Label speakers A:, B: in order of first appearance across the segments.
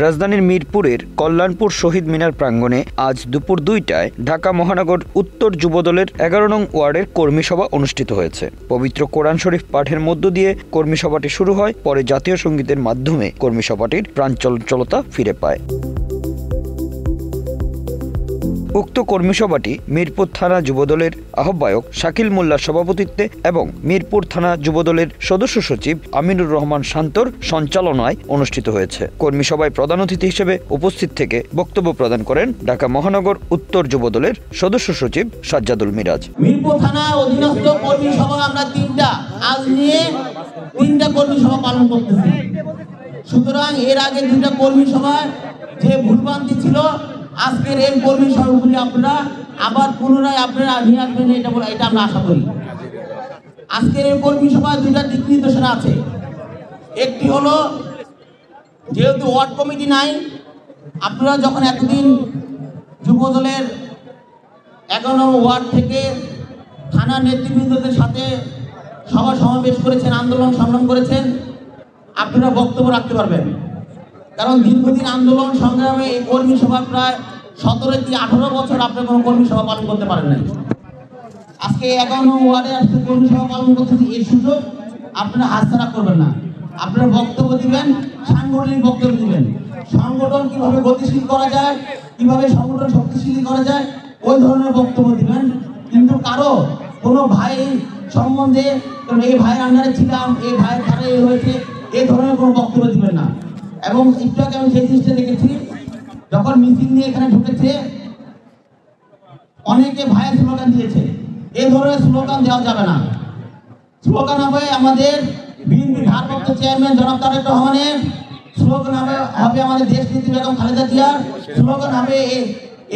A: রাজধানীর মিরপুরের কল্যাণপুর শহীদ মিনার প্রাঙ্গণে আজ দুপুর 2টায় ঢাকা মহানগর উত্তর যুবদলের 11 নং ওয়ার্ডের কর্মী সভা অনুষ্ঠিত হয়েছে। পবিত্র কোরআন শরীফ পাঠের মধ্য দিয়ে কর্মী সভাটি শুরু হয়, পরে জাতীয় সঙ্গীতের মাধ্যমে কর্মী সভাটির প্রাণচঞ্চলতা ফিরে পায়। উক্ত কর্মী সভাটি মিরপুর থানা যুবদলের আহ্বায়ক শাকিল মোল্লার সভাপতিত্বে এবং মিরপুর থানা যুবদলের সদস্য সচিব আমিনুর রহমান শান্তর সঞ্চালনায় অনুষ্ঠিত হয়েছে। কর্মী সভায় প্রধান অতিথি হিসেবে উপস্থিত থেকে বক্তব্য প্রদান করেন ঢাকা মহানগর উত্তর যুবদলের সদস্য সচিব সাজ্জাদুল মিরাজ।
B: মিরপুর থানার অধীনস্থ কর্মী সভা আমরা আজ নিয়ে তিনটা কর্মী সভা পালন করতেছি। সুতরাং এর আগে 2টা কর্মী সভা যে ভুলভ্রান্তি ছিল, আজকের এই কর্মী সভাগুলি আপনারা আবার পুনরায় নিয়ে আসবেন, এটা আমরা আশা করি। আজকের এই কর্মী সভায় 2টা দিক নির্দেশনা আছে। একটি হলো, যেহেতু ওয়ার্ড কমিটি নাই, আপনারা যখন এতদিন যুবদলের 11 নং ওয়ার্ড থেকে থানা নেতৃবৃন্দদের সাথে সভা সমাবেশ করেছেন, আন্দোলন সংগ্রাম করেছেন, আপনারা বক্তব্য রাখতে পারবেন। কারণ দীর্ঘদিন আন্দোলন সংগ্রামে এই কর্মী সভা প্রায় 17 থেকে 18 বছর আপনারা কোনো কর্মী সভা পালন করতে পারেন নাই। আজকে 11 নং ওয়ার্ডে আজকে কর্মী সভা পালন করতেছি, এই সুযোগ আপনারা হাতছাড়া করবেন না। আপনারা বক্তব্য দিবেন, সাংগঠনিক বক্তব্য দিবেন। সংগঠন কিভাবে গতিশীল করা যায়, কিভাবে সংগঠন শক্তিশালী করা যায়, ওই ধরনের বক্তব্য দিবেন। কিন্তু কারো কোনো ভাই সম্বন্ধে এই ভাইয়ের আন্ডারে ছিলাম, এই ভাইয়ের দ্বারা এই হয়েছে, এই ধরনের কোনো বক্তব্য দিবেন না। এবং একটু আগে আমি সেই জিনিসটা দেখেছি, যখন মিছিল নিয়ে এখানে ঢুকেছে অনেকে ভাইয়ের স্লোগান দিয়েছে। এই ধরনের স্লোগান দেওয়া যাবে না। স্লোগান হবে আমাদের বিএনপি ভারপ্রাপ্ত চেয়ারম্যান জনাব তারেক রহমানের, স্লোগান হবে আমাদের দেশনেত্রী বেগম খালেদা জিয়ার, স্লোগান হবে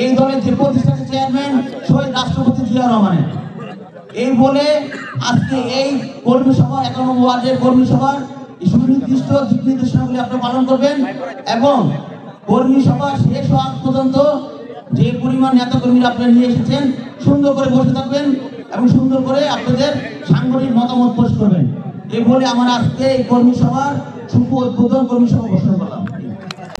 B: এই দলের যে প্রতিষ্ঠাতা চেয়ারম্যান শহীদ রাষ্ট্রপতি জিয়া রহমানের। এই বলে আজকে এই কর্মী সভা 11 নং ওয়ার্ডের কর্মী সভার সুনির্দিষ্ট দিক নির্দেশনাগুলি আপনারা পালন করবেন এবং কর্মী সভা শেষ হওয়া পর্যন্ত যে পরিমাণ নেতা কর্মীরা আপনারা নিয়ে এসেছেন সুন্দর করে বসে থাকবেন এবং সুন্দর করে আপনাদের সাংগঠনিক মতামত পেশ করবেন। এই বলে আমার আজকে এই কর্মী সভার শুভ উদ্বোধন কর্মী সভা ঘোষণা করলাম।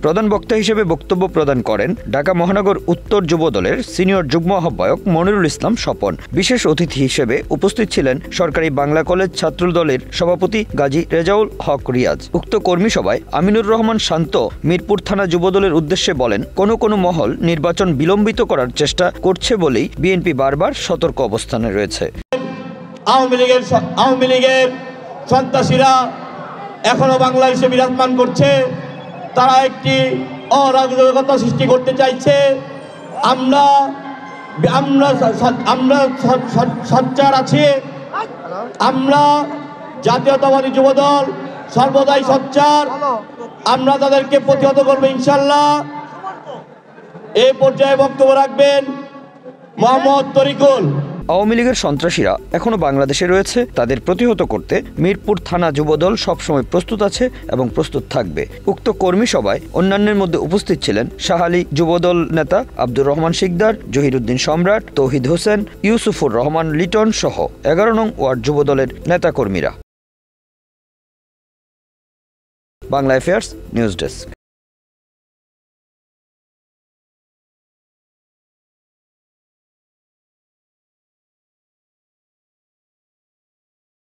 A: প্রধান বক্তা হিসেবে বক্তব্য প্রদান করেন ঢাকা মহানগর উত্তর যুবদলের সিনিয়র যুগ্ম আহ্বায়ক মনিরুল ইসলাম স্বপন। বিশেষ অতিথি হিসেবে উপস্থিত ছিলেন সরকারি বাংলা কলেজ ছাত্রদলের সভাপতি গাজী রেজাউল হক রিয়াজ। উক্ত কর্মী সভায় আমিনুর রহমান শান্ত মিরপুর থানা যুবদলের উদ্দেশ্যে বলেন, কোনো মহল নির্বাচন বিলম্বিত করার চেষ্টা করছে বলেই বিএনপি বারবার সতর্ক অবস্থানে রয়েছে।
C: আওয়ামী লীগের সন্ত্রাসীরা এখনো বাংলাদেশে বিরাজমান করছে। তারা একটি অরাজকতা সৃষ্টি করতে চাইছে। আমরা সচ্চার আছি। আমরা জাতীয়তাবাদী যুবদল সর্বদাই সচ্চার। আমরা তাদেরকে প্রতিহত করবো ইনশাল্লাহ। এই পর্যায়ে বক্তব্য রাখবেন মোহাম্মদ তরিকুল।
A: আওয়ামী লীগের সন্ত্রাসীরা এখনো বাংলাদেশে রয়েছে, তাদের প্রতিহত করতে মিরপুর থানা যুবদল সবসময় প্রস্তুত আছে এবং প্রস্তুত থাকবে। উক্ত কর্মী সভায় অন্যান্যের মধ্যে উপস্থিত ছিলেন শাহালী যুবদল নেতা আব্দুর রহমান শিকদার, জহিরুদ্দিন সম্রাট, তৌহিদ হোসেন, ইউসুফুর রহমান লিটন সহ 11 নং ওয়ার্ড যুবদলের নেতাকর্মীরা। Bangla affairs news desk.